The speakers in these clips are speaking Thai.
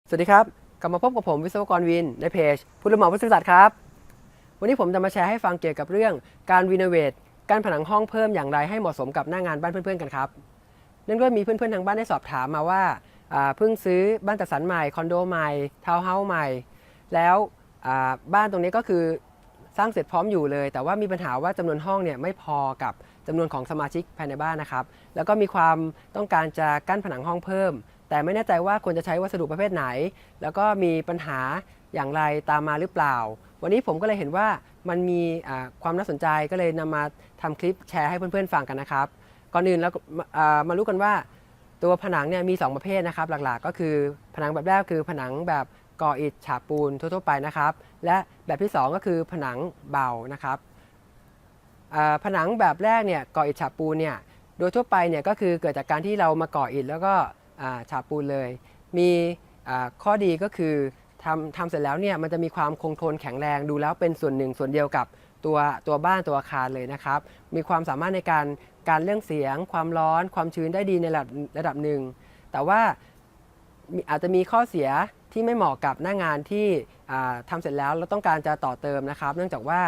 สวัสดีครับกลับมาพบกับผมวิศวกรวินในเพจผู้รับเหมาผู้ซื่อสัตย์ครับวันนี้ผมจะมาแชร์ให้ฟังเกี่ยวกับเรื่องการรีโนเวทการผนังห้องเพิ่มอย่างไรให้เหมาะสมกับหน้างานบ้านเพื่อนๆกันครับเนื่องด้วยมีเพื่อนๆทางบ้านได้สอบถามมาว่าเพิ่งซื้อบ้านจัดสรรใหม่คอนโดใหม่ทาวน์เฮาส์ใหม่แล้วบ้านตรงนี้ก็คือสร้างเสร็จพร้อมอยู่เลยแต่ว่ามีปัญหาว่าจำนวนห้องเนี่ยไม่พอกับจำนวนของสมาชิกภายในบ้านนะครับแล้วก็มีความต้องการจะกั้นผนังห้องเพิ่มแต่ไม่แน่ใจว่าควรจะใช้วัสดุประเภทไหนแล้วก็มีปัญหาอย่างไรตามมาหรือเปล่าวันนี้ผมก็เลยเห็นว่ามันมีความน่าสนใจก็เลยนำมาทำคลิปแชร์ให้เพื่อนๆฟังกันนะครับก่อนอื่นแล้วมารู้กันว่าตัวผนังเนี่ยมี2ประเภทนะครับหลักๆก็คือผนังแบบแรกคือผนังแบบก่ออิฐฉาบปูนทั่วๆไปนะครับและแบบที่2ก็คือผนังเบานะครับผนังแบบแรกเนี่ยก่ออิฐฉาบปูนเนี่ยโดยทั่วไปเนี่ยก็คือเกิดจากการที่เรามาก่ออิฐแล้วก็ฉาบปูนเลยมีข้อดีก็คือทำเสร็จแล้วเนี่ยมันจะมีความคงทนแข็งแรงดูแล้วเป็นส่วนหนึ่งส่วนเดียวกับตัวบ้านตัวอาคารเลยนะครับมีความสามารถในการเรื่องเสียงความร้อนความชื้นได้ดีในระดับหนึ่งแต่ว่าอาจจะมีข้อเสียที่ไม่เหมาะกับหน้างานที่ทำเสร็จแล้วเราต้องการจะต่อเติมนะครับเนื่องจากว่า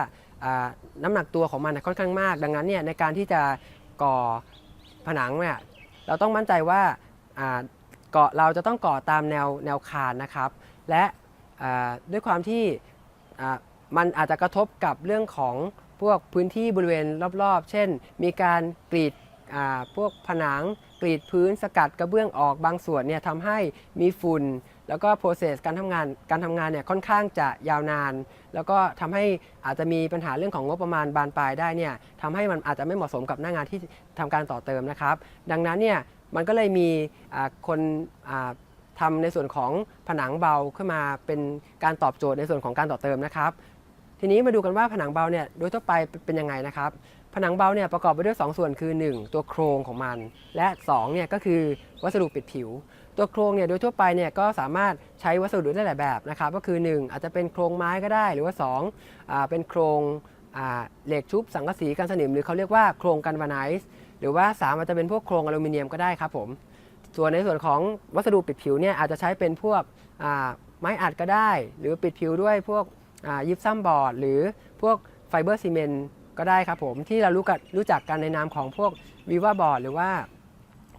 น้ำหนักตัวของมันค่อนข้างมากดังนั้นเนี่ยในการที่จะก่อผนังเนี่ยเราต้องมั่นใจว่าเราจะต้องก่อตามแนวคานนะครับและด้วยความที่มันอาจจะกระทบกับเรื่องของพวกพื้นที่บริเวณรอบๆเช่นมีการกรีดพวกผนังกรีดพื้นสกัดกระเบื้องออกบางส่วนเนี่ยทำให้มีฝุ่นแล้วก็ process การทำงานเนี่ยค่อนข้างจะยาวนานแล้วก็ทำให้อาจจะมีปัญหาเรื่องของงบประมาณบานปลายได้เนี่ยทำให้มันอาจจะไม่เหมาะสมกับหน้างานที่ทำการต่อเติมนะครับดังนั้นเนี่ยมันก็เลยมีคนทำในส่วนของผนังเบาขึ้นมาเป็นการตอบโจทย์ในส่วนของการต่อเติมนะครับทีนี้มาดูกันว่าผนังเบาเนี่ยโดยทั่วไปเป็นยังไงนะครับผนังเบาเนี่ยประกอบไปด้วย2ส่วนคือ1ตัวโครงของมันและ2เนี่ยก็คือวัสดุปิดผิวตัวโครงเนี่ยโดยทั่วไปเนี่ยก็สามารถใช้วัสดุได้หลายแบบนะครับก็คือ1อาจจะเป็นโครงไม้ก็ได้หรือว่า2เป็นโครงเหล็กชุบสังกะสีกันสนิมหรือเขาเรียกว่าโครงกันวาไนซ์หรือว่า3อาจจะเป็นพวกโครงอลูมิเนียมก็ได้ครับผมส่วนในส่วนของวัสดุปิดผิวเนี่ยอาจจะใช้เป็นพวกไม้อัดก็ได้หรือปิดผิวด้วยพวกยิปซัมบอร์ดหรือพวกไฟเบอร์ซีเมนต์ก็ได้ครับผมที่เรารู้จักกันในนามของพวกวีวาบอร์ดหรือว่า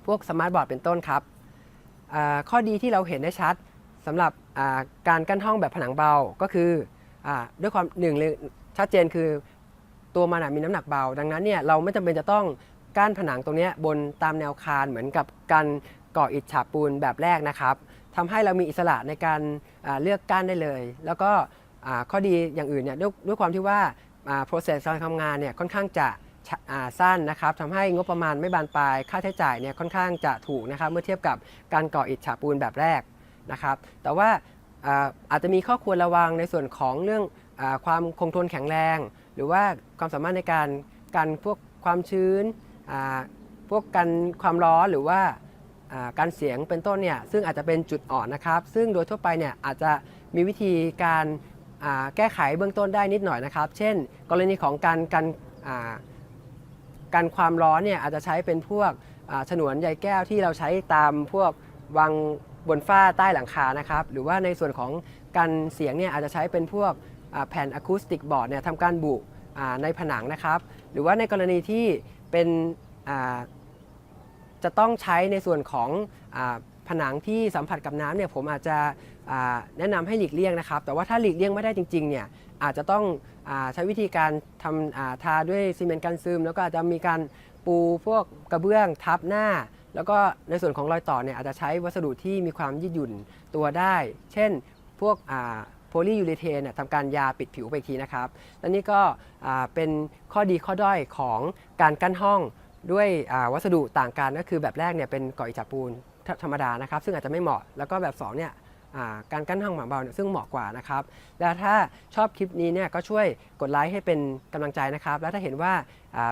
พวกสมาร์ทบอร์ดเป็นต้นครับข้อดีที่เราเห็นได้ชัดสำหรับการกั้นห้องแบบผนังเบาก็คือด้วยความหนึ่งเลยชัดเจนคือตัวมันมีน้ำหนักเบาดังนั้นเนี่ยเราไม่จำเป็นจะต้องกั้นผนังตรงนี้บนตามแนวคานเหมือนกับการก่ออิฐฉาบปูนแบบแรกนะครับทำให้เรามีอิสระในการเลือกกั้นได้เลยแล้วก็ข้อดีอย่างอื่นเนี่ยด้วยความที่ว่าprocess การทำงานเนี่ยค่อนข้างจะสั้นนะครับทำให้งบประมาณไม่บานปลายค่าใช้จ่ายเนี่ยค่อนข้างจะถูกนะครับเมื่อเทียบกับการก่ออิฐฉาบปูนแบบแรกนะครับแต่ว่าอาจจะมีข้อควรระวังในส่วนของเรื่องความคงทนแข็งแรงหรือว่าความสามารถในการพวกความชื้นพวกกันความร้อนหรือว่าการเสียงเป็นต้นเนี่ยซึ่งอาจจะเป็นจุดอ่อนนะครับซึ่งโดยทั่วไปเนี่ยอาจจะมีวิธีการแก้ไขเบื้องต้นได้นิดหน่อยนะครับเช่นกรณีของการความร้อนเนี่ยอาจจะใช้เป็นพวกฉนวนใยแก้วที่เราใช้ตามพวกวางบนฝ้าใต้หลังคานะครับหรือว่าในส่วนของการเสียงเนี่ยอาจจะใช้เป็นพวกแผ่นอะคูสติกบอร์ดเนี่ยทำการบุในผนังนะครับหรือว่าในกรณีที่เป็นจะต้องใช้ในส่วนของผนังที่สัมผัสกับน้ำเนี่ยผมอาจจะแนะนำให้หลีกเลี่ยงนะครับแต่ว่าถ้าหลีกเลี่ยงไม่ได้จริงๆเนี่ยอาจจะต้องใช้วิธีการทาด้วยซีเมนต์กันซึมแล้วก็อาจจะมีการปูพวกกระเบื้องทับหน้าแล้วก็ในส่วนของรอยต่อเนี่ยอาจจะใช้วัสดุที่มีความยืดหยุ่นตัวได้เช่นพวกโพลียูเรเทนทำการยาปิดผิวไปอีกทีนะครับและนี่ก็เป็นข้อดีข้อด้อยของการกั้นห้องด้วยวัสดุต่างกันก็คือแบบแรกเนี่ยเป็นก่ออิฐฉาบปูนธรรมดานะครับซึ่งอาจจะไม่เหมาะแล้วก็แบบ2เนี่ยการกั้นห้องผนังเบาซึ่งเหมาะกว่านะครับและถ้าชอบคลิปนี้เนี่ยก็ช่วยกดไลค์ให้เป็นกำลังใจนะครับและถ้าเห็นว่า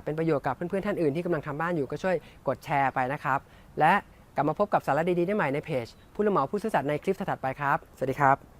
เป็นประโยชน์กับเพื่อนๆท่านอื่นที่กำลังทำบ้านอยู่ก็ช่วยกดแชร์ไปนะครับและกลับมาพบกับสาระดีๆได้ใหม่ในเพจผู้รับเหมาผู้ซื่อสัตย์ในคลิปถัดไปครับสวัสดีครับ